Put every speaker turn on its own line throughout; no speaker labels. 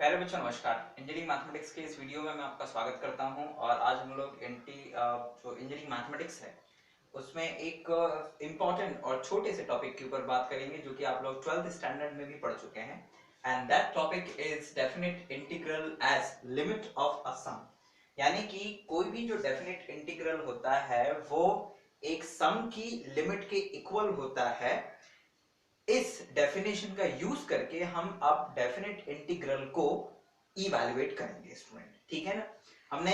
प्यारे बच्चों नमस्कार। इंजीनियरिंग मैथमेटिक्स के इस वीडियो में मैं आपका स्वागत करता हूं और आज हम लोग जो इंजीनियरिंग मैथमेटिक्स है उसमें एक इम्पॉर्टेंट और छोटे से टॉपिक के ऊपर बात करेंगे जो कि आप लोग 12th स्टैंडर्ड में भी पढ़ चुके हैं। And that topic is definite integral as limit of a sum. यानी कि कोई भी जो डेफिनेट इंटीग्रल होता है वो एक सम की लिमिट के इक्वल होता है। इस डेफिनेशन का यूज करके हम अब डेफिनेट इंटीग्रल को इवैल्यूएट करेंगे स्टूडेंट, ठीक है ना। हमने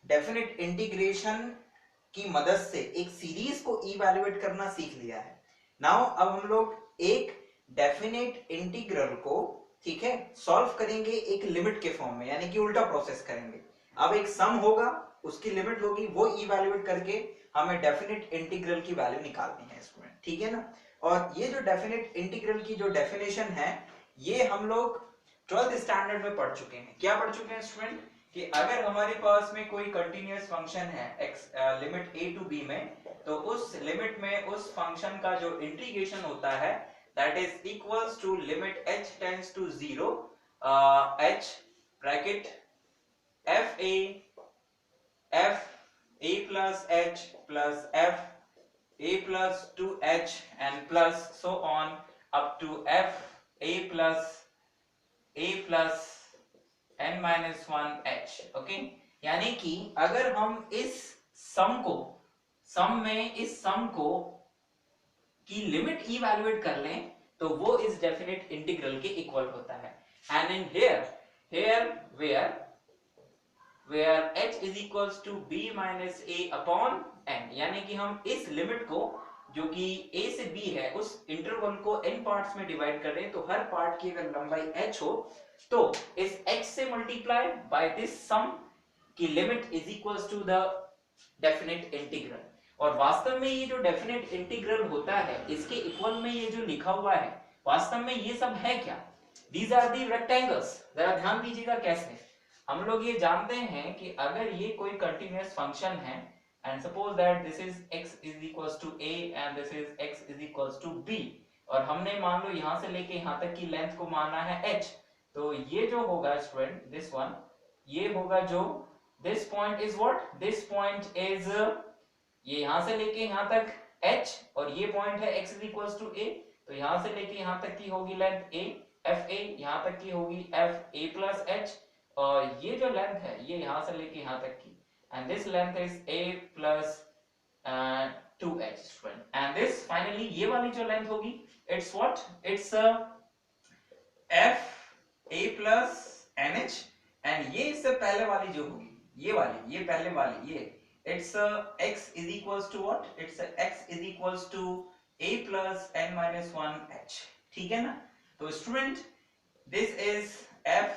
डेफिनेट इंटीग्रेशन की मदद से एक सीरीज को इवैल्यूएट करना सीख लिया है। नाउ अब हम लोग एक डेफिनेट इंटीग्रल को, ठीक है, सॉल्व करेंगे एक लिमिट के फॉर्म में, यानी कि उल्टा प्रोसेस करेंगे। अब एक सम होगा, उसकी लिमिट होगी, वो इवैल्यूएट करके हमें डेफिनेट इंटीग्रल की वैल्यू निकालनी है स्टूडेंट, ठीक है ना। और ये जो डेफिनेट इंटीग्रल की जो डेफिनेशन है ये हम लोग 12th स्टैंडर्ड में पढ़ चुके हैं। क्या पढ़ चुके हैं स्टूडेंट कि अगर हमारे पास में कोई कंटीन्यूअस फंक्शन है x limit a to b में, तो उस लिमिट में उस फंक्शन का जो इंटीग्रेशन होता है that is equals to limit h tends to 0 h bracket f a plus h plus f a plus 2h and plus so on up to f a plus n minus 1h। Okay, यानी कि अगर हम इस सम को की limit evaluate कर लें तो वो इस डेफिनेट इंटीग्रल के इक्वल होता है। And in here where h is equals to b minus a upon n, यानी कि हम इस लिमिट को जो कि a से b है उस इंटरवल को n पार्ट्स में डिवाइड कर रहे हैं, तो हर पार्ट की अगर लंबाई h हो तो इस h से मल्टीप्लाई बाय दिस सम की limit is equals to the definite integral. और वास्तव में ये जो डेफिनेट इंटीग्रल होता है इसके इक्वल में ये जो लिखा हुआ है वास्तव में ये सब है क्या? These are the rectangles. जरा ध्यान दीजिएगा कैसे। हम लोग ये जानते हैं कि अगर ये कोई कंटीन्यूअस फंक्शन है and suppose that this is x is equals to a and this is x is equals to b, और हमने मान लो यहां से लेके यहां तक की लेंथ को मानना है h, तो ये जो होगा स्टूडेंट दिस वन, ये होगा जो this point is what, this point is ये यहां से लेके यहां तक h और ये पॉइंट है x is equals to a, तो यहां से लेके यहां तक की होगी लेंथ a f a, यहां तक की होगी f a plus h, और ये जो लेंथ है ये यहां से लेके यहां तक की and this length is a plus 2h student, and this finally ये वाली जो लेंथ होगी it's what, it's f a plus nh, and ये इससे पहले वाली जो होगी ये वाली, ये पहले वाली ये it's x is equals to what, it's x is equals to a plus n minus 1h, ठीक है ना। तो student this is f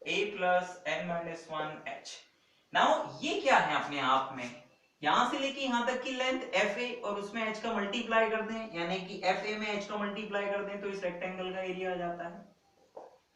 a plus n minus 1h। Now ये क्या है अपने आप में, यहां से लेके यहां तक की लेंथ fa और उसमें h का मल्टीप्लाई कर दें, यानी कि fa में h का मल्टीप्लाई कर दें तो इस रेक्टेंगल का एरिया आ जाता है,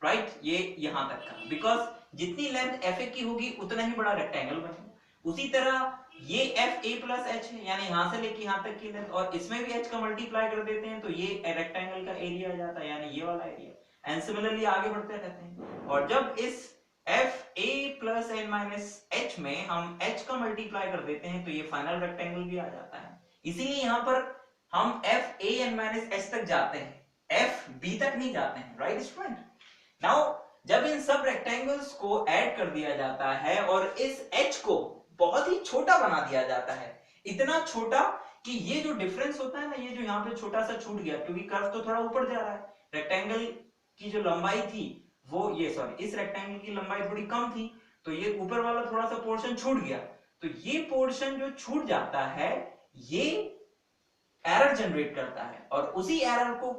राइट ये यहां तक का, बिकॉज जितनी लेंथ fa की होगी उतना ही बड़ा रेक्टेंगल बनेगा। उसी तरह ये fa प्लस h है, यानी यहां से लेके यहां तक की लेंथ, और इसमें भी h का मल्टीप्लाई कर देते हैं तो ये रेक्टेंगल का एरिया आ जाता है, यानी ये वाला एरिया। एंड सिमिलरली आगे बढ़ते रहते हैं, और जब इस f a plus n minus h में हम h का मल्टीप्लाई कर देते हैं तो ये फाइनल रेक्टेंगल भी आ जाता है। इसीलिए यहां पर हम f a n minus h तक जाते हैं, f b तक नहीं जाते हैं, राइट स्टूडेंट। नाउ जब इन सब रेक्टेंगल्स को ऐड कर दिया जाता है और इस h को बहुत ही छोटा बना दिया जाता है, इतना छोटा कि ये जो डिफरेंस होता है ना, ये जो यहाँ पे छोटा सा छूट गया, क्योंकि कर्व तो थोड़ा ऊपर जा रहा है, रेक्टेंगल की जो लंबाई थी वो ये सॉरी इस रेक्टेंगल की लंबाई थोड़ी कम थी, तो ये ऊपर वाला थोड़ा सा पोर्शन छूट गया, तो ये पोर्शन जो छूट जाता है ये एरर जनरेट करता है, और उसी एरर को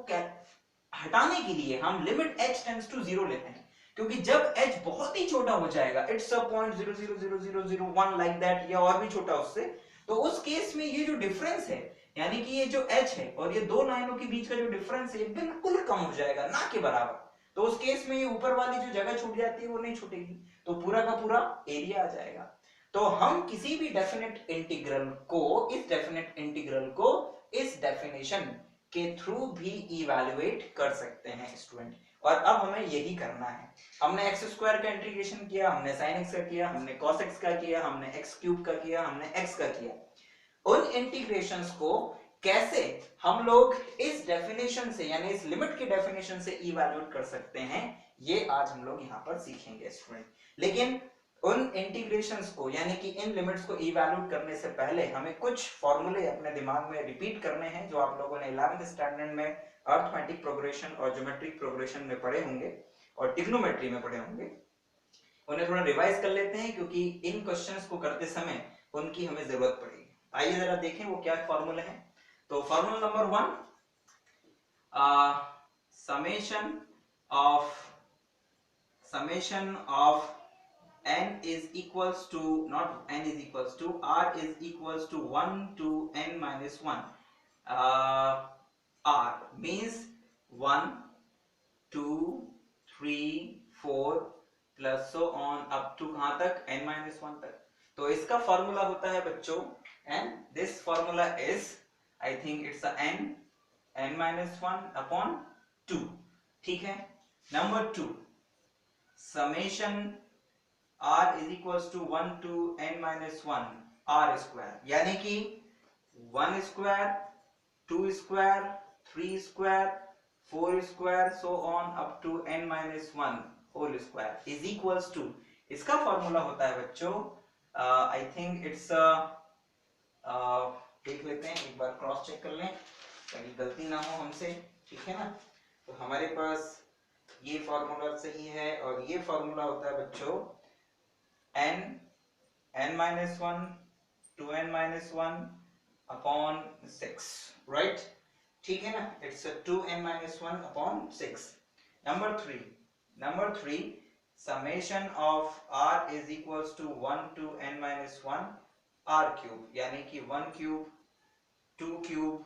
हटाने के लिए हम लिमिट h टेंड्स टू 0 लेते हैं, क्योंकि जब h बहुत ही छोटा हो जाएगा, इट्स अ 0.00001 लाइक दैट, या और भी छोटा उससे, तो उस केस में ये जो डिफरेंस है, यानी कि ये जो h है और ये दो लाइनों के बीच का जो डिफरेंस है बिल्कुल कम हो जाएगा, ना के बराबर। तो उस केस में ये ऊपर वाली जो जगह छूट जाती है वो नहीं छूटेगी, तो पूरा का पूरा एरिया आ जाएगा। तो हम किसी भी डेफिनेट इंटीग्रल को, इस डेफिनेट इंटीग्रल को इस डेफिनेशन के थ्रू भी इवैल्यूएट कर सकते हैं स्टूडेंट। और अब हमें यही करना है। हमने एक्स स्क्वायर का इंटीग्रेशन किया, हमने साइन एक्स का किया, हमने कॉस एक्स का किया, हमने एक्स क्यूब का किया, हमने एक्स का किया। उन इंटीग्रेशंस को कैसे हम लोग इस डेफिनेशन से यानी इस लिमिट की डेफिनेशन से इवैल्यूएट कर सकते हैं, ये आज हम लोग यहाँ पर सीखेंगे स्टूडेंट। लेकिन उन इंटीग्रेशंस को यानी कि इन लिमिट्स को इवैल्यूएट करने से पहले हमें कुछ फॉर्मूले अपने दिमाग में रिपीट करने हैं जो आप लोगों ने 11th स्टैंडर्ड में अरिथमेटिक प्रोग्रेशन और ज्योमेट्रिक प्रोग्रेशन में पढ़े होंगे और ट्रिग्नोमेट्री में पढ़े होंगे। उन्हें थोड़ा रिवाइज कर लेते हैं क्योंकि इन क्वेश्चंस को करते समय उनकी हमें जरूरत पड़ेगी। आइए जरा देखें वो क्या फॉर्मूले हैं। तो formula number 1, summation of n is equals to, not n is equals to, r is equals to 1 to n minus 1. R means 1 2 3 4 plus so on up to कहां तक, n minus 1 तक। तो इसका फॉर्मूला होता है बच्चों, and this formula is, I think it's a n minus 1 upon 2, ठीक है। Number 2, summation r is equals to 1 to n minus 1 r square, यानी कि 1 square 2 square 3 square 4 square so on up to n minus 1 whole square is equals to, इसका formula होता है बच्चों, I think it's देख लेते हैं एक बार, क्रॉस चेक कर लें कहीं गलती ना हो हमसे, ठीक है ना। तो हमारे पास ये फॉर्मूला सही है और ये फॉर्मूला होता है बच्चों n minus 1 to n minus 1 upon 6, right, ठीक है ना। it's a 2n minus 1 upon 6. Number 3, summation of r is equals to 1 to n minus 1 r cube, यानी कि 1 cube 2 cube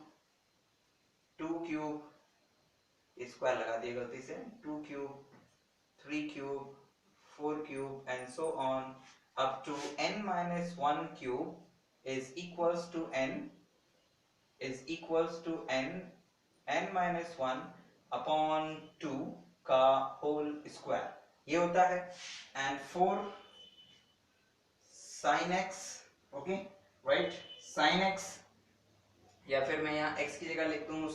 2 cube, स्क्वायर लगा दिया गलती से, 2 cube 3 cube 4 cube and so on up to n minus 1 cube is equals to n minus 1 upon 2 का whole square, ये होता है। And 4 sin x, okay right, sin x, या फिर मैं यहाँ x की जगह लिख दूँ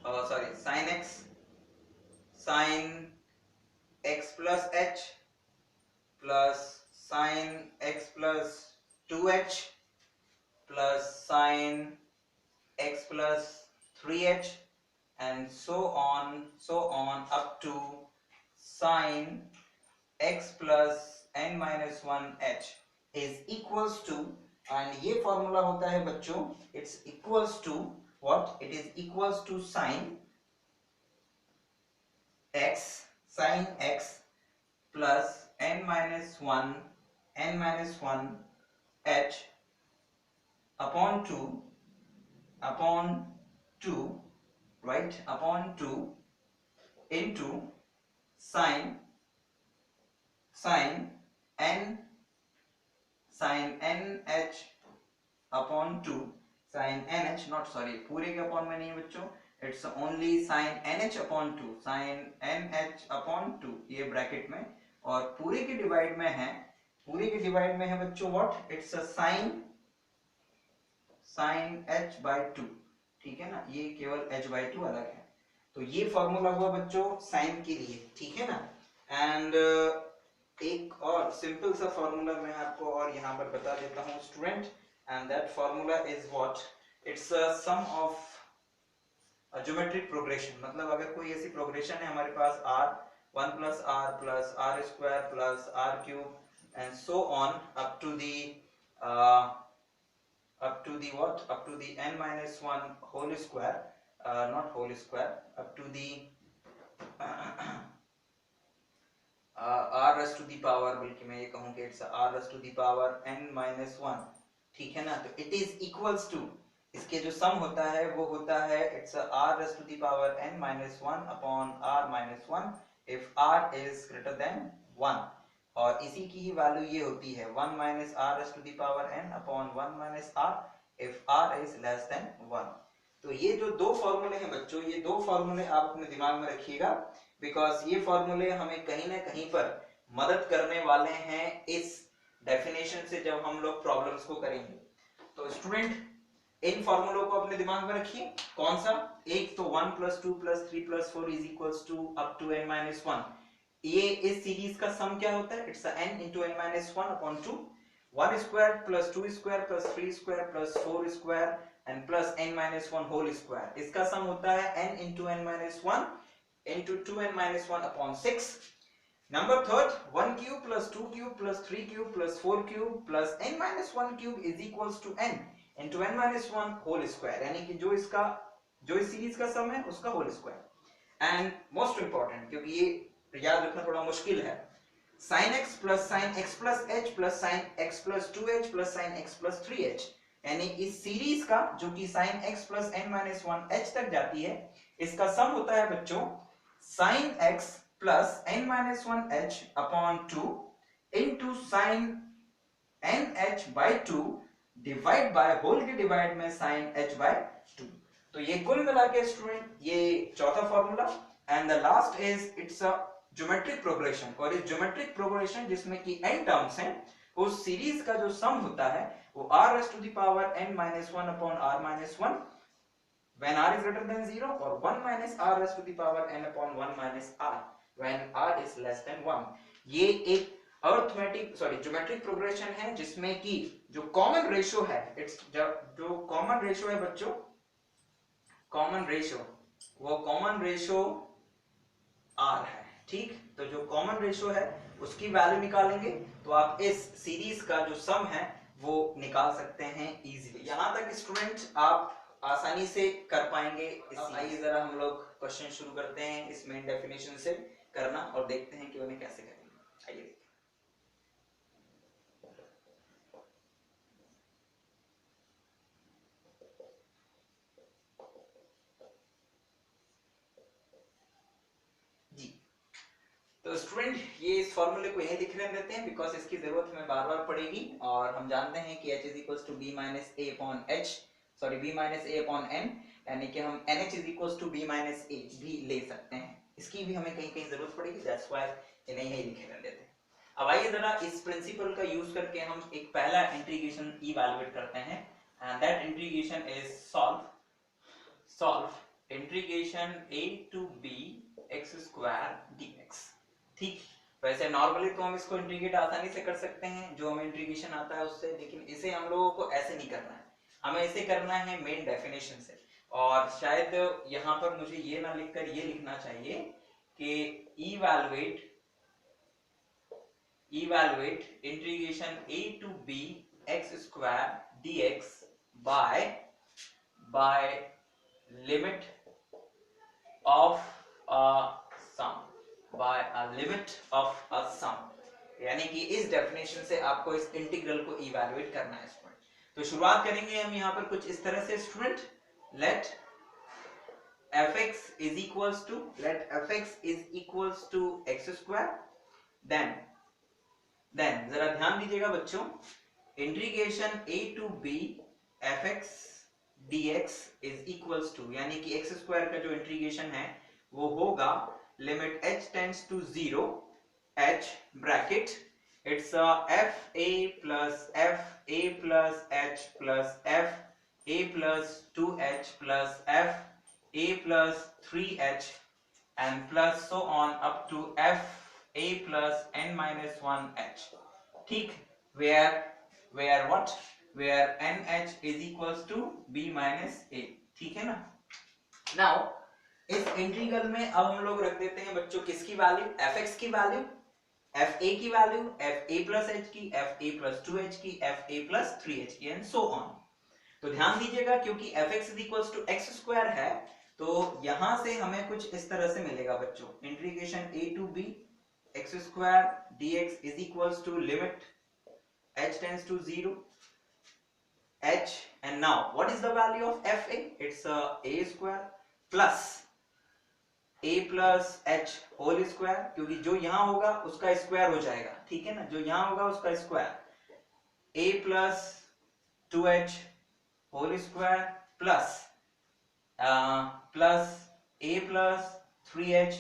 sorry sin x plus h plus sin x plus 2h plus sin x plus 3h and so on up to sin x plus n minus 1h is equals to, and ये formula होता है बच्चों, it's equals to what, it is equals to sin x plus n minus 1 h upon 2 right, upon 2 into sin nh upon 2 sin nh, not sorry पूरे के upon में नहीं है बच्चों, it's only sin nh upon 2 sin nh upon 2, ये bracket में, और पूरे के डिवाइड में है बच्चों what, it's a sin h by 2, ठीक है ना, ये केवल h by 2 अलग है। तो ये फॉर्मूला हुआ बच्चों साइन के लिए, ठीक है ना। एंड एक और सिंपल सा फॉर्मूला मैं आपको और यहाँ पर बता देता हूँ student, and that formula is what, it's a sum of geometric progression. मतलब अगर कोई ऐसी प्रोग्रेशन है हमारे पास r 1 plus r square plus r cube and so on up to the what, up to the n minus 1 whole square, not whole square, up to the r raised to the power, बल्कि मैं ये कहूँ कि it's r raised to the power n minus 1, ठीक है ना। तो it is equals to, इसके जो सम होता है वो होता है it's r raised to the power n minus 1 upon r minus 1 if r is greater than 1, और इसी की ही वैल्यू ये होती है 1 minus r raised to the power n upon 1 minus r if r is less than 1। तो ये जो दो फॉर्मूले हैं बच्चों, ये दो फॉर्मूले आप अपने दिमाग में रखिएगा, बिकॉज ये फॉर्मूले हमें कहीं ना कहीं पर मदद करने वाले हैं इस डेफिनेशन से जब हम लोग प्रॉब्लम्स को करेंगे। तो स्टूडेंट इन फॉर्मूलों को अपने दिमाग में रखिए। कौन सा? एक तो 1 + 2 + 3 + 4 = up to n-1। ये इस सीरीज का सम क्या होता है? It's n × n-1/2। 1 square + 2 square + 3 square + 4 square and plus n-1 whole square। इसका सम होता है n × n-1 × 2n-1/6। Number third, 1 cube + 2 cube + 3 cube + 4 cube plus n-1 cube = n × n-1 whole square, यानी कि जो इस सीरीज का सम है उसका whole square. And most important, क्योंकि ये याद रखना थोड़ा मुश्किल है, sin x + sin x + h + sin x + 2h + sin x + 3h, यानी इस सीरीज का जो कि sin x + n-1h तक जाती है, इसका सम होता है बच्चों sin x + n-1h/2 into sin nh/2 divide by whole के डिवाइड में sin h/2। तो ये कुल मिला के स्टूडेंट ये चौथा formula. And the last is it's a geometric progression, और इस ज्योमेट्रिक प्रोग्रेशन जिसमें कि n टर्म्स हैं, उस सीरीज का जो सम होता है वो r⁻n-1/r-1 when r is greater than 0 और 1 - r⁻n/1 - r when r is less than 1। ये एक ज्योमेट्रिक प्रोग्रेशन है जिसमें कि जो कॉमन रेशियो है, जो कॉमन रेशियो है बच्चों, वो कॉमन रेशियो r है। ठीक, तो जो कॉमन रेशियो है उसकी वैल्यू निकालेंगे तो आप इस सीरीज का जो सम है वो निकाल सकते हैं इजीली। यहां तक स्टूडेंट आप आसानी से कर पाएंगे। आइए जरा हम लोग क्वेश्चन शुरू करते हैं इस मेन डेफिनेशन से करना और देखते हैं कि उन्हें कैसे करेंगे। आइए जी। तो स्टूडेंट ये इस फॉर्मूले को यहीं लिखने देते हैं, बिकॉज इसकी जरूरत हमें बार बार पड़ेगी, और हम जानते हैं कि h = b - a/h, sorry b - a/n, यानी कि हम nh = b - a भी ले सकते हैं। इसकी भी हमें कहीं कहीं जरूरत पड़ेगी, दैट्स व्हाई इन्हें यहीं लिखे रहने देते हैं। अब आइए जरा इस प्रिंसिपल का यूज करके हम एक पहला इंटीग्रेशन इवैल्यूएट करते हैं, and that integration is solve integration a to b x² dx। ठीक, वैसे नॉर्मली तो हम इसको इंटीग्रेट आसानी से कर सकते हैं जो हमें इंटीग्रेशन आता है उससे, लेकिन इसे हम लोगों को ऐसे नहीं करना है, हमें इसे करना है मेन डेफिनेशन से। और शायद यहाँ पर मुझे ये ना लिखकर ये लिखना चाहिए कि evaluate integration a to b x² dx by limit of a sum, यानी कि इस डेफिनेशन से आपको इस इंटीग्रल को इवैल्यूएट करना है स्टूडेंट। तो शुरुआत करेंगे हम यहाँ पर कुछ इस तरह से student, let fx is equals to x², then जरा ध्यान दीजिएगा बच्चों, integration a to b fx dx is equals to, यानी कि x² का जो इंटीग्रेशन है वो होगा limit h tends to 0 h bracket it's fa plus f a plus h plus f a plus 2h plus f a plus 3h and plus so on up to f a plus n-1h। ठीक, where what, where nh is equals to b minus a। ठीक है ना। Now इस integral में अब हम लोग रख देते हैं बच्चों किसकी वैल्यू, fx की वैल्यू, fa की वैल्यू, fa plus h की, fa plus 2h की, fa plus 3h की एंड सो ऑन। तो ध्यान दीजिएगा क्योंकि fx is equals to x² है, तो यहां से हमें कुछ इस तरह से मिलेगा बच्चों, integration a to b x² dx is equals to limit h tends to 0 h, and now what is the value of fa, it's a² plus a plus h whole square, क्योंकि जो यहां होगा उसका स्क्वायर हो जाएगा, ठीक है ना, जो यहां होगा उसका square, a plus 2h whole square plus plus a plus 3h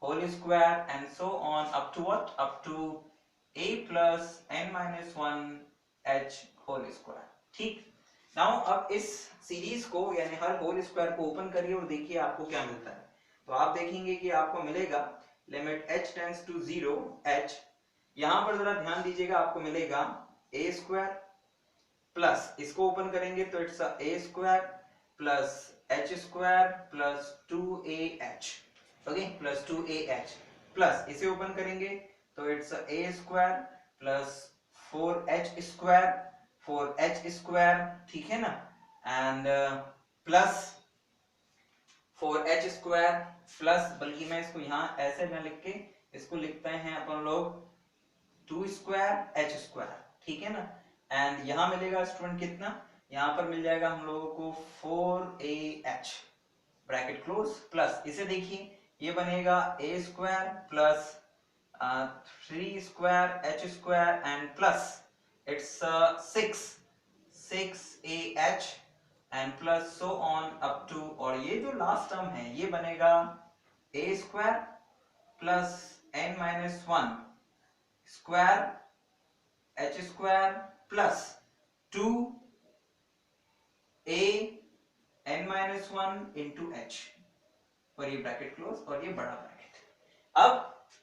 whole square and so on up to what? Up to a plus n minus 1 h whole square. ठीक, नाउ अब इस सीरीज को यानी हर होल स्क्वायर को open करिए और देखिए आपको क्या मिलता है। तो आप देखेंगे कि आपको मिलेगा limit h tends to 0 h, यहां पर जरा ध्यान दीजिएगा, आपको मिलेगा a स्क्वायर प्लस इसको ओपन करेंगे तो it's a square plus h square plus 2ah, okay, plus 2ah plus इसे ओपन करेंगे तो it's a square plus 4h square, ठीक है ना, and plus 4h square plus, बल्कि मैं इसको यहाँ ऐसे ना लिख के इसको लिखते हैं अपन लोग 2 स्क्वायर h स्क्वायर, ठीक है ना, एंड यहाँ मिलेगा स्टूडेंट कितना, यहाँ पर मिल जाएगा हम लोगों को 4ah ब्रैकेट क्लोज प्लस इसे देखिए ये बनेगा a square plus 3 square h square and plus it's 6ah and plus so on up to, और ये जो लास्ट टर्म है ये बनेगा a square plus n minus 1 square h square plus 2 a n minus 1 into h, और ये bracket close और ये बड़ा ब्रैकेट। अब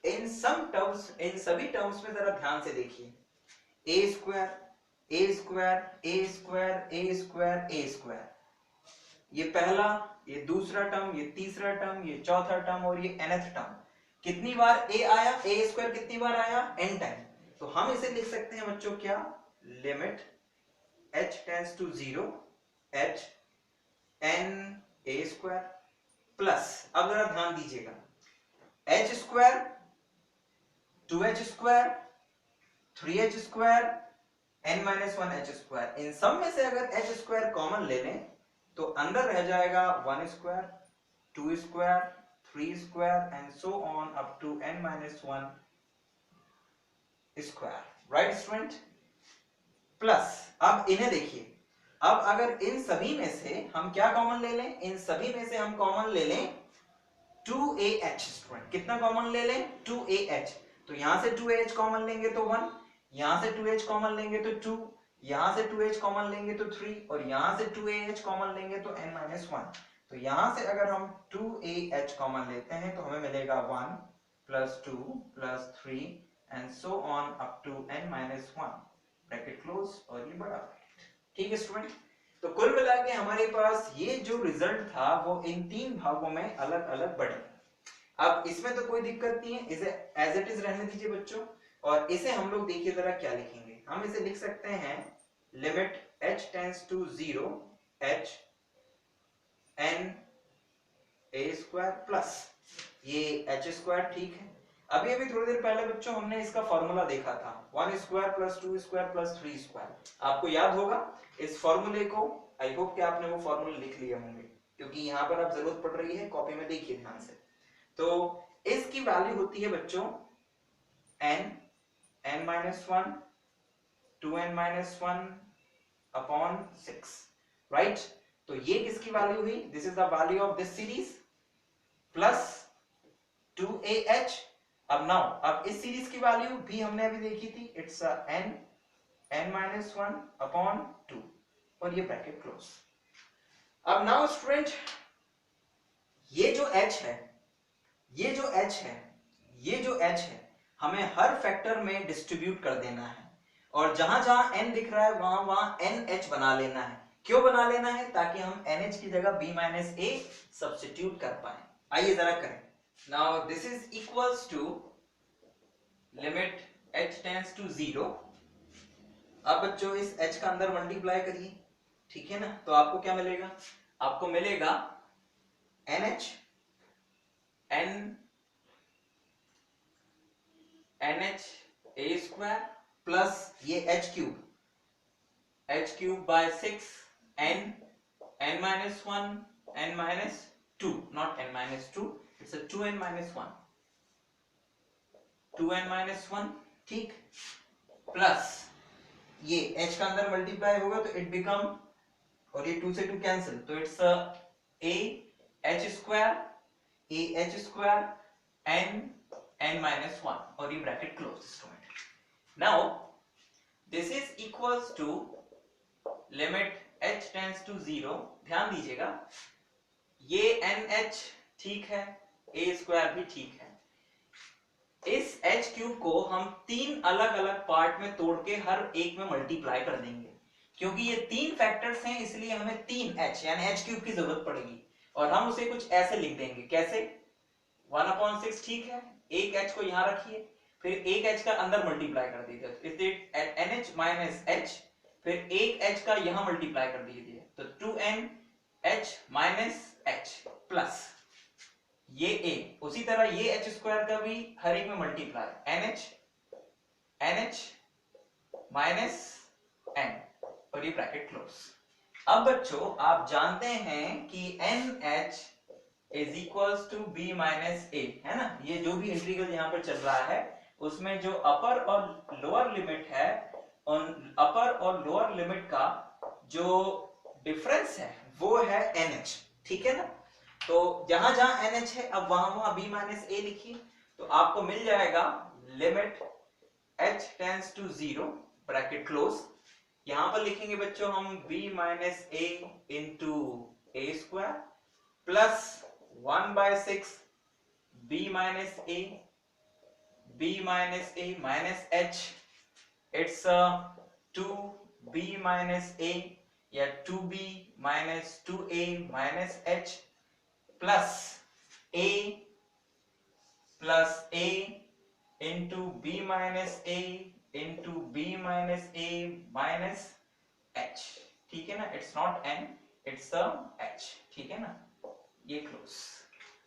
इन सभी टर्म्स में जरा ध्यान से देखिए, a square a square a square a square a square, ये पहला, ये दूसरा टर्म, ये तीसरा टर्म, ये चौथा टर्म और ये nth टर्म, कितनी बार a आया, a स्क्वायर कितनी बार आया, n टाइम। तो हम इसे लिख सकते हैं बच्चों क्या, limit h tends to 0 h n a square plus, अब जरा ध्यान दीजिएगा, h square 2h square 3h square n minus 1 h square, इन सब में से अगर h स्क्वायर कॉमन ले लें तो अंदर रह जाएगा 1 square 2 square 3 square and so on up to n minus 1 square, right student, plus अब इन्हें देखिए, अब अगर इन सभी में से हम क्या कॉमन ले लें, इन सभी में से हम कॉमन ले लें 2ah स्टूडेंट, कितना कॉमन ले लें 2ah, तो यहां से 2ah कॉमन लेंगे तो 1, यहां से 2h कॉमन लेंगे तो 2, यहां से 2h कॉमन लेंगे तो 3 और यहां से 2ah कॉमन लेंगे तो n माइनस 1। तो यहां से अगर हम 2ah कॉमन लेते हैं तो हमें मिलेगा 1 plus 2 plus 3 and so on up to n minus 1 bracket close और ये बड़ा ब्रैकेट, ठीक है स्टूडेंट। तो कुल मिला के हमारे पास ये जो रिजल्ट था वो इन तीन भागों में अलग अलग बढ़े। अब इसमें तो कोई दिक्कत नहीं है, इसे एज इट इज रहने दीजिए बच्चों, और इसे हम लोग देखिए जरा क्या लिखेंगे, हम इसे लिख सकते हैं limit h tends to 0 h n a square plus ये h स्क्वायर, ठीक है। अभी अभी थोड़ी देर पहले बच्चों हमने इसका फॉर्मूला देखा था 1 square plus 2 square plus 3 square, आपको याद होगा इस फॉर्मूले को, आई होप कि आपने वो फॉर्मूले लिख लिए होंगे क्योंकि यहाँ पर अब जरूरत पड़ रही है, कॉपी में देखिए ध्यान से। तो इसकी वैल्यू होती है बच्चों n minus 1 2n minus 1 upon 6, right. तो ये किसकी वैल्यू हुई, this is the value of this series plus 2ah। अब नाउ अब इस सीरीज की वैल्यू भी हमने अभी देखी थी, इट्स n माइनस 1 अपॉन 2 और ये ब्रैकेट क्लोज। अब नाउ स्टूडेंट ये जो h है, ये जो h है, ये जो h है हमें हर फैक्टर में डिस्ट्रीब्यूट कर देना है, और जहां जहां n दिख रहा है वहां वहां nh बना लेना है। क्यों बना लेना है, ताकि हम nh की जगह b माइनस a सब्स्टिट्यूट कर पाए। आइए जरा करें। Now this is equals to limit h tends to 0। अब बच्चों इस h का अंदर मल्टीप्लाई करिए, ठीक है ना, तो आपको क्या मिलेगा, आपको मिलेगा nh nh a square plus ये h cube by 6 n minus 1 n minus 2, not n minus 2, it's a 2n minus 1 2n minus 1, ठीक, प्लस ये h का अंदर मल्टीप्लाई होगा तो इट बिकम, और ये 2 से 2 कैंसिल, तो it's a h square a h square n minus 1 और ये bracket close instrument. Now this is equals to limit h tends to 0। ध्यान दीजिएगा ये nh ठीक है, a स्क्वायर भी ठीक है। इस h क्यूब को हम तीन अलग अलग पार्ट में तोड़ के हर एक में मल्टीप्लाई कर देंगे, क्योंकि ये तीन फैक्टर्स हैं इसलिए हमें तीन h यानी h क्यूब की जरूरत पड़ेगी। और हम उसे कुछ ऐसे लिख देंगे, कैसे 1/6 ठीक है, एक h को यहां रखिए, फिर एक h का अंदर मल्टीप्लाई कर दीजिए, तो इसलिए nh माइनस h, फिर एक h का यहां मल्टीप्लाई कर दीजिए तो 2n h minus h plus ये a। उसी तरह ये h स्क्वायर का भी हर एक में मल्टीप्लाई nh माइनस n और ये ब्रैकेट क्लोज। अब बच्चों आप जानते हैं कि nh is equals to b minus a, है ना। ये जो भी इंटीग्रल यहाँ पर चल रहा है उसमें जो अपर और लोअर लिमिट है, उन अपर और लोअर लिमिट का जो डिफरेंस है वो है nh, ठीक है ना। तो जहां जहां nh है अब वहां वहां b माइनस a लिखिए, तो आपको मिल जाएगा limit h tends to 0 bracket close. यहां पर लिखेंगे बच्चों हम b minus a into a square plus 1/6 b minus a minus h, it's 2b minus a या 2b minus 2a minus h plus a into b minus a into b minus a minus h, ठीक है ना। It's not n, it's h, ठीक है ना। ये close.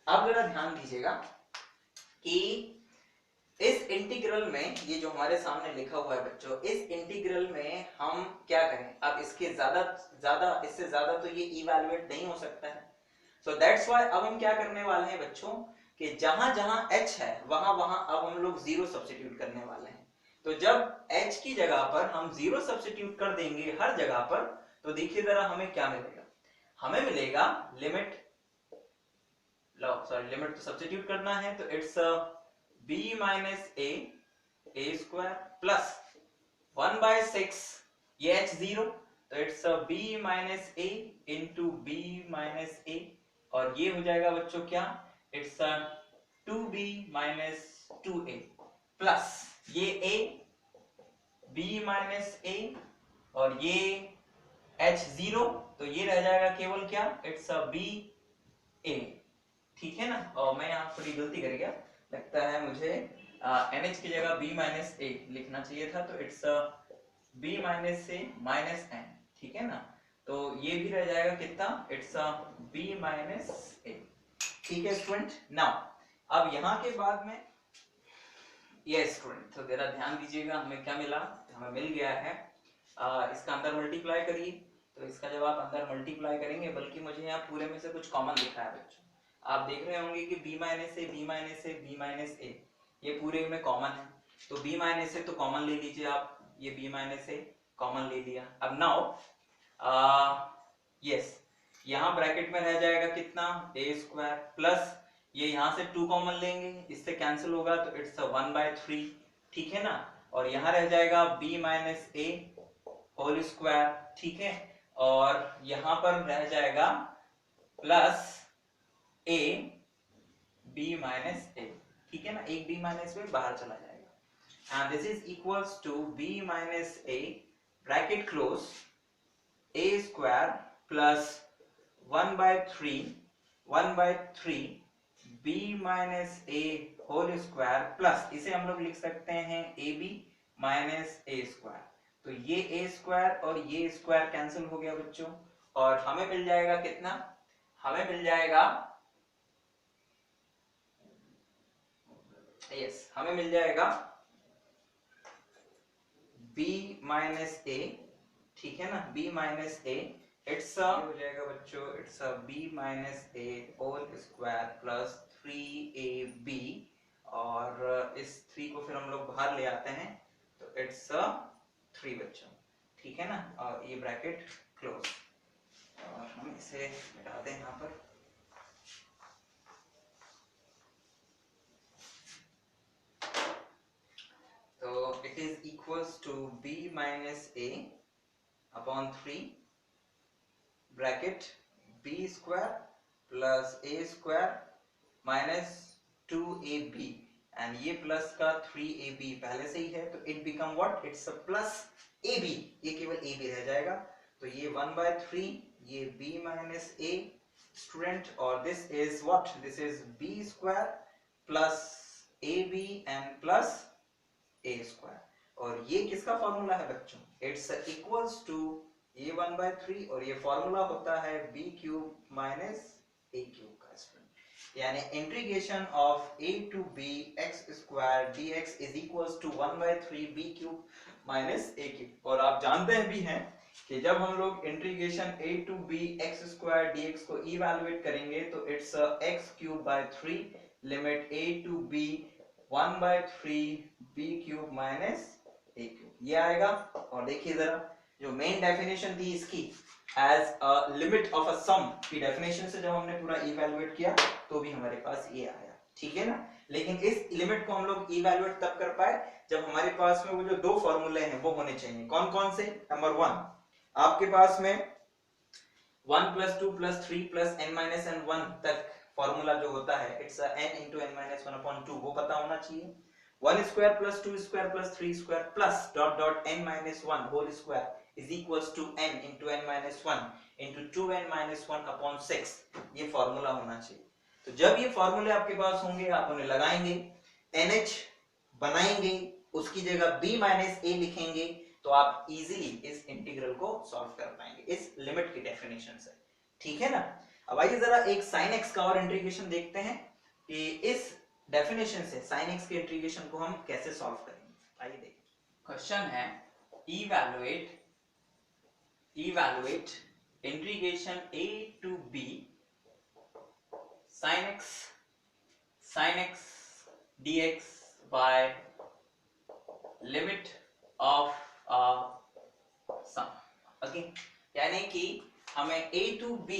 अब जरा ध्यान दीजिएगा कि इस इंटीग्रल में ये जो हमारे सामने लिखा हुआ है बच्चों, इस इंटीग्रल में हम क्या करें, अब इसके इससे ज्यादा तो ये इवैल्यूएट नहीं हो सकता है। सो दैट्स व्हाई अब हम क्या करने वाले हैं बच्चों कि जहां जहां h है वहां वहां अब हम लोग 0 सब्स्टिट्यूट करने वाले हैं। तो जब h की जगह पर हम 0 सब्स्टिट्यूट कर देंगे हर जगह पर, तो देखिए जरा हमें क्या मिलेगा। हमें मिलेगा लिमिट तो सब्स्टिट्यूट करना है, तो it's b minus a square plus 1/6 ये h 0, तो it's b minus a into b minus a और ये हो जाएगा बच्चों क्या, it's 2b minus 2a plus ये a b माइनस a और ये h 0, तो ये रह जाएगा केवल क्या, इट्स b a, ठीक है ना। और मैं यहाँ थोड़ी गलती कर गया, लगता है मुझे NH की जगह b माइनस a लिखना चाहिए था, तो it's b minus a minus n, ठीक है ना। तो ये भी रह जाएगा कितना, इट्स b माइनस a, ठीक है स्टूडेंट। नाउ अब यहाँ के बाद में ये स्टूडेंट तो जरा ध्यान दीजिएगा हमें क्या मिला, हमें मिल गया है इसका अंदर मल्टीप्लाई करिए, तो इसका जब आप अंदर मल्टीप्लाई करेंगे, बल्कि मुझे यहाँ पूरे में से कुछ कॉमन दिखा है बच्चों, आप देख रहे होंगे कि b माइनस a ये पूरे में कॉमन है, तो b माइनस a तो कॉमन ले लीजिए आप, ये b माइनस a कॉमन ले लिया। अब नाउ यस यहाँ ब्रैकेट में रह जाएगा कितना, a स्क्वायर प्लस ये यहाँ से 2 कॉमन लेंगे, इससे कैंसिल होगा तो इट्स 1/3, ठीक है ना। और यहाँ रह जाएगा b minus a whole square, ठीक है, और यहाँ पर रह जाएगा plus a b minus a, ठीक है ना। एक b माइनस a बाहर चला जाएगा and this is equals to b minus a bracket close a square plus 1/3 b minus a whole square plus इसे हम लोग लिख सकते हैं ab माइनस a स्क्वायर। तो ये a स्क्वायर और ये स्क्वायर कैंसिल हो गया बच्चों, और हमें मिल जाएगा कितना, हमें मिल जाएगा हमें मिल जाएगा b माइनस a, ठीक है ना, b माइनस a इट्स हो जाएगा बच्चों, it's b minus a whole square plus 3ab, और इस 3 को फिर हम लोग बाहर ले आते हैं तो इट्स 3 बच्चों, ठीक है ना, और ये ब्रैकेट क्लोज। और हम इसे मिटा दें यहाँ पर। तो it is equals to b minus a upon 3 bracket b square plus a square minus 2ab and ये प्लस का 3ab पहले से ही है, तो it become what, it's a plus ab, ये केवल ab रह जाएगा। तो ये 1/3, ये b माइनस a स्टूडेंट, और this is what, this is b square plus ab and plus a square. और ये किसका फॉर्मूला है बच्चों, इट्स इक्वल्स टू ये 1/3 और ये फॉर्मूला होता है b cube minus a cube का स्टूडेंट, यानी integration of a to b x square dx is equals to 1/3 b cube minus a cube. और आप जानते हैं भी हैं कि जब हम लोग integration a to b x square dx को इवैल्यूएट करेंगे तो it's x cube by 3 limit a to b 1/3 b cube minus a cube, ये आएगा। और देखिए जरा जो मेन डेफिनेशन थी इसकी as a limit of a sum की डेफिनेशन से जब हमने पूरा इवैल्यूएट किया तो भी हमारे पास ये आया, ठीक है ना। लेकिन इस लिमिट को हम लोग इवैल्यूएट तब कर पाए जब हमारे पास में वो जो दो फॉर्मूले हैं वो होने चाहिए। कौन कौन से, नंबर 1 आपके पास में 1 + 2 + 3 + n-1 तक फॉर्मूला जो होता है इट्स n × n-1/2, वो पता होना चाहिए। 1 square + 2 square + 3 square plus dot dot n-1 whole square is equals to n into n-1 into 2n-1/6, ये फॉर्मूला होना चाहिए। तो जब ये फॉर्मूले आपके पास होंगे आप उन्हें लगाएंगे, NH बनाएंगे, उसकी जगह b - a लिखेंगे, तो आप इजीली इस इंटीग्रल को सॉल्व कर पाएंगे इस लिमिट की डेफिनेशन से, ठीक है ना। अब आइए जरा एक sin x का और इंटीग्रेशन देखते हैं कि इस डेफिनेशन से sin x के इंटीग्रेशन को हम कैसे सॉल्व करेंगे। आइए देखिए, क्वेश्चन है evaluate integration a to b sin x dx by limit of a sum। Okay, यानी कि हमें a to b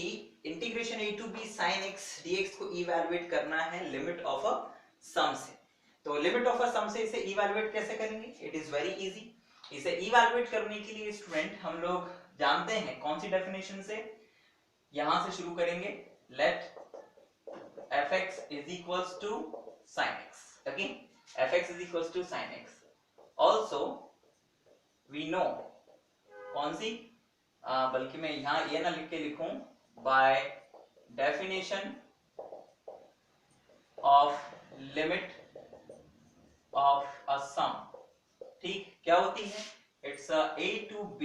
integration a to b sin x dx को इवैल्यूएट करना है लिमिट ऑफ अ सम से। तो लिमिट ऑफ अ सम से इसे इवैल्यूएट कैसे करेंगे, इट इज वेरी इजी। इसे इवैल्यूएट करने के लिए स्टूडेंट हम लोग जानते हैं कौन सी डेफिनेशन से, यहां से शुरू करेंगे, late fx is equals to sin x, okay, fx is equals to sin x। also we know कौन सी, बल्कि मैं यहां ये ना लिख के लिखूं, by definition of limit of a sum, ठीक, क्या होती है, it's a to b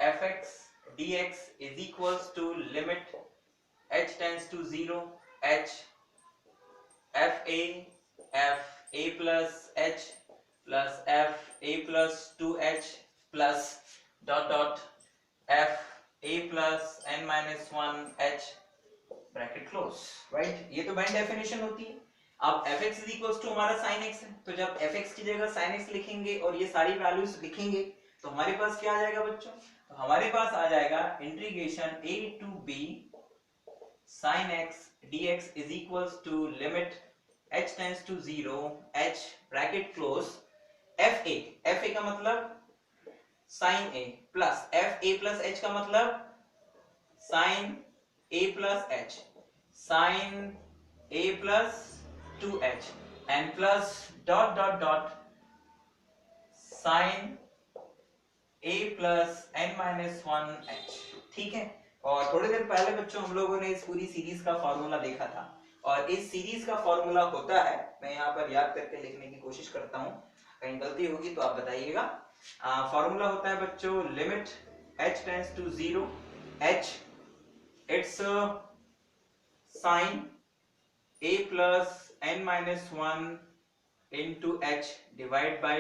fx dx is equals to limit h tends to 0 h f a plus h plus f a plus 2h plus dot dot f a plus n-1 h bracket close, right. ये तो by definition होती है। अब fx is equals to हमारा sin x है, तो जब fx की जगह sin x लिखेंगे और ये सारी वैल्यूज लिखेंगे तो हमारे पास क्या आ जाएगा बच्चों, तो हमारे पास आ जाएगा integration a to b sin x dx is equals to limit h tends to 0 h bracket close fa का मतलब sin a plus fa plus h का मतलब sin a plus h sin a plus 2h and plus dot dot dot sin a plus n-1h, ठीक है। और थोड़ी देर पहले बच्चों हम लोगों ने इस पूरी सीरीज का फॉर्मूला देखा था, और इस सीरीज का फॉर्मूला होता है, मैं यहाँ पर याद करके लिखने की कोशिश करता हूँ, कहीं गलती होगी तो आप बताइएगा। फॉर्मूला होता है बच्चों limit h tends to 0 h it's sin a plus n-1 into h divide by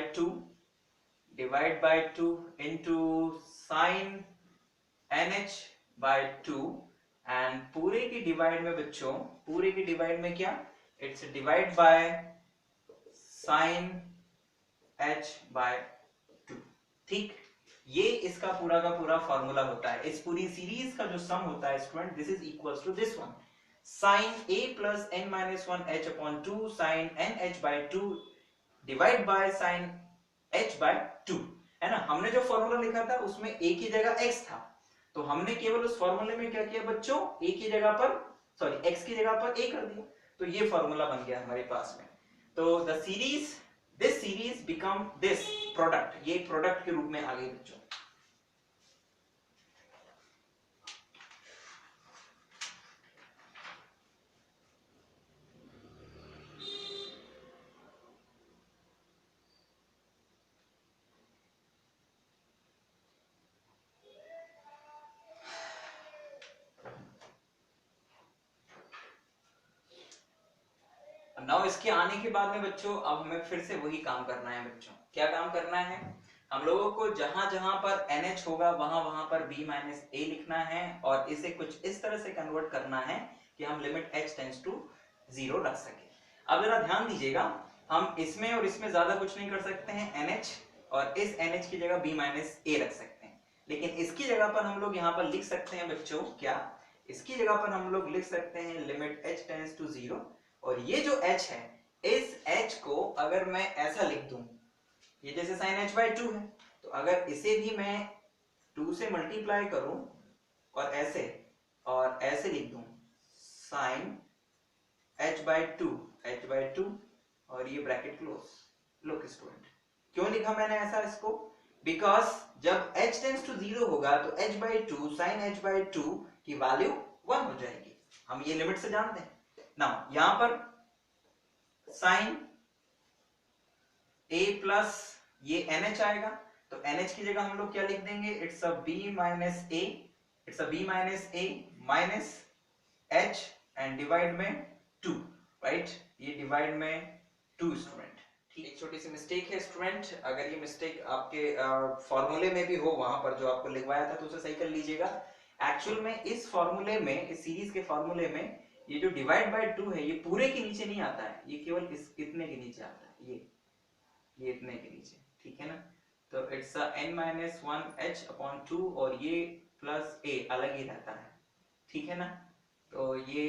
2 into sin nh by 2 and पूरे की डिवाइड में बच्चों, पूरे की डिवाइड में क्या, it's divide by sin h by 2, ठीक। ये इसका पूरा का पूरा फॉर्मूला होता है। इस पूरी सीरीज का जो सम होता है student, this is equals to this one, sin a plus n minus 1 h upon 2 sin n h by 2 divide by sin h by 2, है ना। हमने जो फॉर्मूला लिखा था उसमें a की जगह x था, तो हमने केवल उस फॉर्मूले में क्या किया बच्चों, a की जगह पर सॉरी x की जगह पर a कर दिया, तो ये फॉर्मूला बन गया हमारे पास में। तो the series, this series become this product, ये प्रोडक्ट के रूप में आ गई बच्चों। नाउ इसके आने के बाद में बच्चों अब हमें फिर से वही काम करना है बच्चों। क्या काम करना है, हम लोगों को जहां जहां पर NH होगा वहां वहां पर B माइनस A लिखना है और इसे कुछ इस तरह से कन्वर्ट करना है कि हम लिमिट h टेंड्स टू 0 रख सके। अब जरा ध्यान दीजिएगा, हम इसमें और इसमें ज्यादा कुछ नहीं कर सकते हैं NH, और इस NH की जगह B माइनस A रख सकते हैं, लेकिन इसकी जगह पर हम लोग यहाँ पर लिख सकते हैं बच्चों क्या, इसकी जगह पर हम लोग लिख सकते हैं लिमिट h टेंड्स टू 0, और ये जो h है, इस h को अगर मैं ऐसा लिख दूं, ये जैसे sin h by 2 है, तो अगर इसे भी मैं 2 से मल्टीप्लाई करूं और ऐसे लिख दूं sin h by 2 और ये ब्रैकेट क्लोज। लुक स्टूडेंट, क्यों लिखा मैंने ऐसा इसको, बिकॉज जब h टेंड्स टू 0 होगा तो h by 2 sin h by 2 की वैल्यू 1 हो जाएगी, हम ये लिमिट से जानते हैं। नाउ यहां पर sin a प्लस ये NH आएगा, तो NH की जगह हम लोग क्या लिख देंगे, it's a B minus A minus H and divide में 2, राइट, ये डिवाइड में 2 स्टूडेंट। ठीक, एक छोटी सी मिस्टेक है स्टूडेंट, अगर ये मिस्टेक आपके फॉर्मूले में भी हो वहां पर जो आपको लिखवाया था तो उसे सही कर लीजिएगा। एक्चुअल में इस फॉर्मूले में, इस सीरीज के फॉर्मूले में ये जो डिवाइड बाय 2 है ये पूरे के नीचे नहीं आता है, ये केवल इतने के नीचे आता है, ये इतने के नीचे, ठीक है ना। तो it's n minus 1 h upon 2 और ये प्लस a अलग ही रहता है, ठीक है ना। तो ये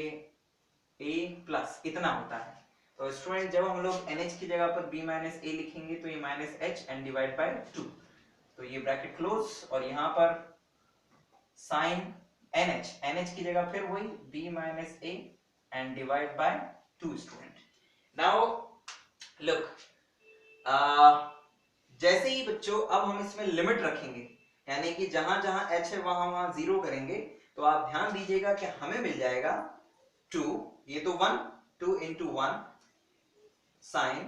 a प्लस इतना होता है। तो स्टूडेंट जब हम लोग NH की जगह पर b माइनस a लिखेंगे तो ये minus h and divide by 2, तो ये ब्रैकेट क्लोज, और यहाँ पर साइन NH की जगह फिर वही b minus a and divide by 2 student. Now look, जैसे ही बच्चों अब हम इसमें लिमिट रखेंगे, यानी कि जहां जहां h है वहां वहां 0 करेंगे, तो आप ध्यान दीजिएगा कि हमें मिल जाएगा 2, ये तो 1, 2 into 1 sin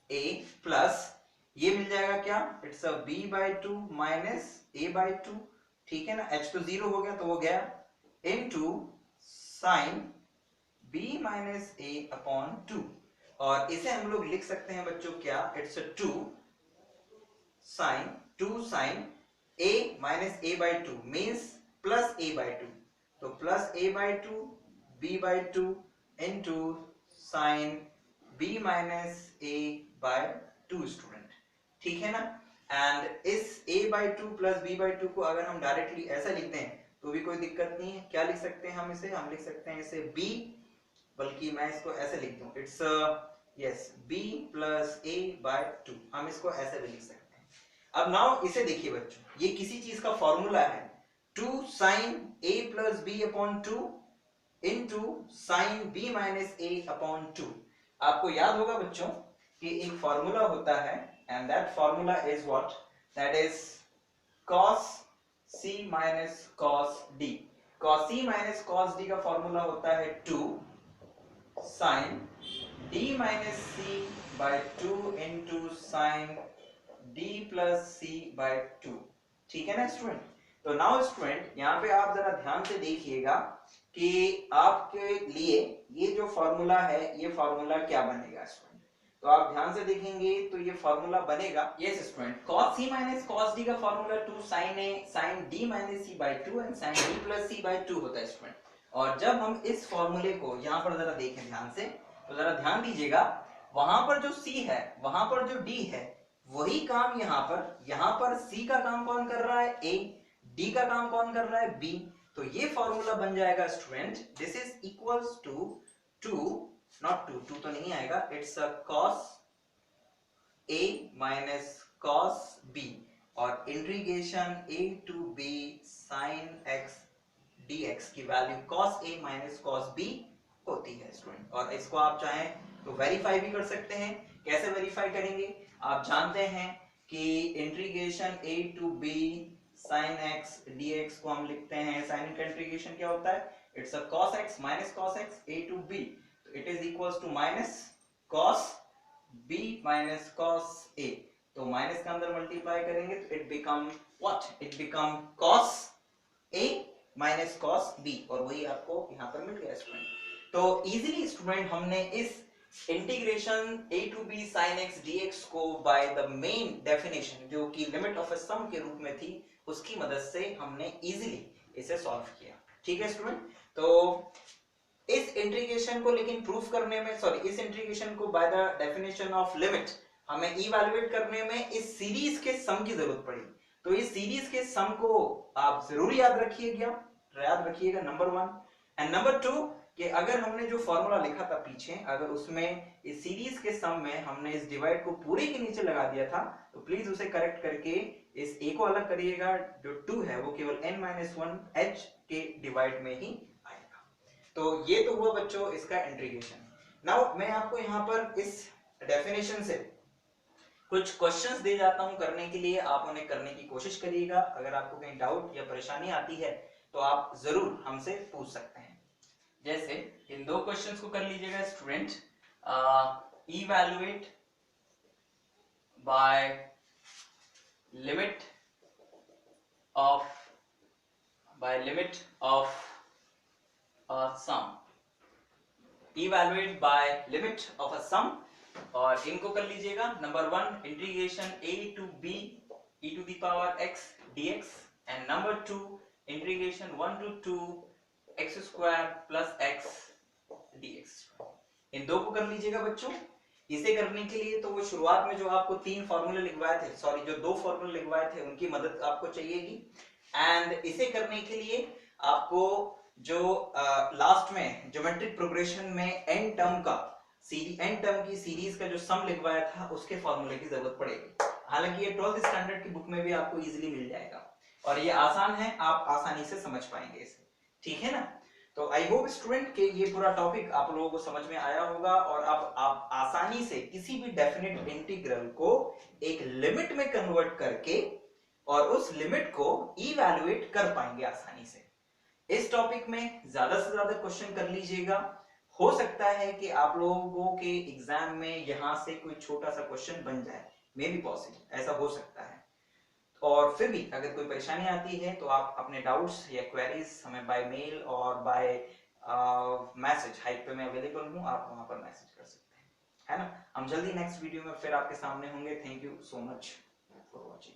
a प्लस ये मिल जाएगा क्या, it's a b by 2 minus a by 2, ठीक है ना, h तो 0 हो गया तो वो गया, into sin b minus a upon 2, और इसे हम लोग लिख सकते हैं बच्चों क्या, it's 2 sin a minus a by 2 means plus a by 2, तो plus a by 2 b by 2 into sin b minus a by 2 student, ठीक है ना। एंड इस a by 2 plus b by 2 को अगर हम डायरेक्टली ऐसा लिखते हैं तो भी कोई दिक्कत नहीं है। क्या लिख सकते हैं हम इसे, हम लिख सकते हैं इसे b, बल्कि मैं इसको ऐसे लिख दूं, it's yes b plus a by 2, हम इसको ऐसे भी लिख सकते हैं। अब नाउ इसे देखिए बच्चों, ये किसी चीज का फॉर्मूला है, 2 sin a plus b upon 2 into sin b minus a upon 2। आपको याद होगा बच्चों कि एक फॉर्मूला होता है, and that formula is what, that is cos c minus cos d। cos c minus cos d का फॉर्मूला होता है 2 sin d minus c by 2 into sin d plus c by 2, ठीक है ना स्टूडेंट। तो now student यहाँ पे आप जरा ध्यान से देखिएगा कि आपके लिए ये जो फॉर्मूला है ये फॉर्मूला क्या बनेगा स्टूडेंट, तो आप ध्यान से देखेंगे तो ये फॉर्मूला बनेगा, yes student, cos c minus cos d का formula 2 sin a sin d minus c by 2 and sin d plus c by 2 होता है स्टूडेंट। और जब हम इस फॉर्मूले को यहाँ पर जरा देखें ध्यान से, तो जरा ध्यान दीजिएगा, वहां पर जो c है वहां पर जो d है वही काम यहाँ पर C का काम कौन कर रहा है? A, D का काम कौन कर रहा है? B। तो ये फॉर्मूला बन जाएगा student, this is equals to 2, not 2 तो नहीं आएगा, it's a cos A minus cos B और integration A to B sin x dx की value cos A minus cos B होती है स्टूडेंट। और इसको आप चाहें तो वेरीफाई भी कर सकते हैं। कैसे वेरीफाई करेंगे? आप जानते हैं कि integration A to B sin x dx को हम लिखते हैं, साइन का इंटीग्रेशन क्या होता है? It's a cos x minus cos x A to B, तो it is equals to minus cos B minus cos A। तो माइनस का अंदर मल्टीप्लाई करेंगे तो it become what? It become cos A minus cos B और वही आपको यहाँ पर मिल गया स्टूडेंट। तो इजीली स्टूडेंट हमने इस integration A to B sin x dx को बाय द मेन डेफिनेशन जो कि लिमिट ऑफ अ सम के रूप में थी, उसकी मदद से हमने इजीली इसे सॉल्व किया। ठीक है स्टूडेंट, तो इस इंटीग्रेशन को लेकिन प्रूफ करने में, सॉरी इस इंटीग्रेशन को by the definition of limit हमें इवैल्यूएट करने में इस सीरीज के सम की जरूरत पड़ी। तो इस सीरीज के सम को आप जरूर याद रखिएगा नंबर 1। एंड नंबर 2 कि अगर हमने जो फॉर्मूला लिखा था पीछे, अगर उसमें इस सीरीज के सम में हमने इस डिवाइड को पूरे के नीचे लगा दिया था, तो प्लीज उसे करेक्ट करके इस a को अलग करिएगा, जो 2 है वो केवल n-1 h के डिवाइड में ही आएगा। तो ये तो हुआ बच्चों इसका इंटीग्रेशन। नाउ मैं आपको यहाँ पर इस डेफिनेशन से कुछ क्वेश्चंस दे जाता हूं करने के लिए, आप उन्हें करने की कोशिश करिएगा। अगर आपको कहीं डाउट या परेशानी आती है तो आप जरूर हमसे पूछ सकते हैं। जैसे इन दो क्वेश्चंस को कर लीजिएगा student, evaluate by limit of sum, evaluate by limit of a sum, और इनको कर लीजिएगा। Number 1 integration A to B e to the power x dx and number 2 integration 1 to 2 x square plus x dx। इन दो को कर लीजिएगा बच्चों। इसे करने के लिए तो वो शुरुआत में जो आपको 3 फॉर्मूले लिखवाए थे, सॉरी जो 2 फॉर्मूले लिखवाए थे, उनकी मदद आपको चाहिएगी। एंड इसे करने के लिए आपको जो लास्ट में ज्योमेट्रिक प्रोग्रेशन में n टर्म की सीरीज का जो सम लिखवाया था उसके फॉर्मूले की जरूरत पड़ेगी। हालांकि ये 12th स्टैंडर्ड की बुक में भी आपको इजीली मिल जाएगा और ये आसान है, आप आसानी से समझ पाएंगे इसे। ठीक है ना? तो आई होप स्टूडेंट के ये पूरा टॉपिक आप लोगों को समझ में आया होगा और अब आप आसानी से किसी भी डेफिनेट इंटीग्रल को एक लिमिट में कन्वर्ट करके और उस लिमिट को इवैल्यूएट कर पाएंगे आसानी से। इस टॉपिक में ज्यादा से ज्यादा क्वेश्चन कर लीजिएगा। हो सकता है कि आप लोगों के एग्जाम में यहां से कोई छोटा सा क्वेश्चन बन जाए, मे बी पॉसिबल, ऐसा हो सकता है। और फिर भी अगर कोई परेशानी आती है तो आप अपने डाउट्स या क्वेरीज हमें बाय मेल और बाय मैसेज, हाइप पे मैं अवेलेबल हूँ, आप वहां पर मैसेज कर सकते हैं, है ना? हम जल्दी नेक्स्ट वीडियो में फिर आपके सामने होंगे। Thank you so much for watching.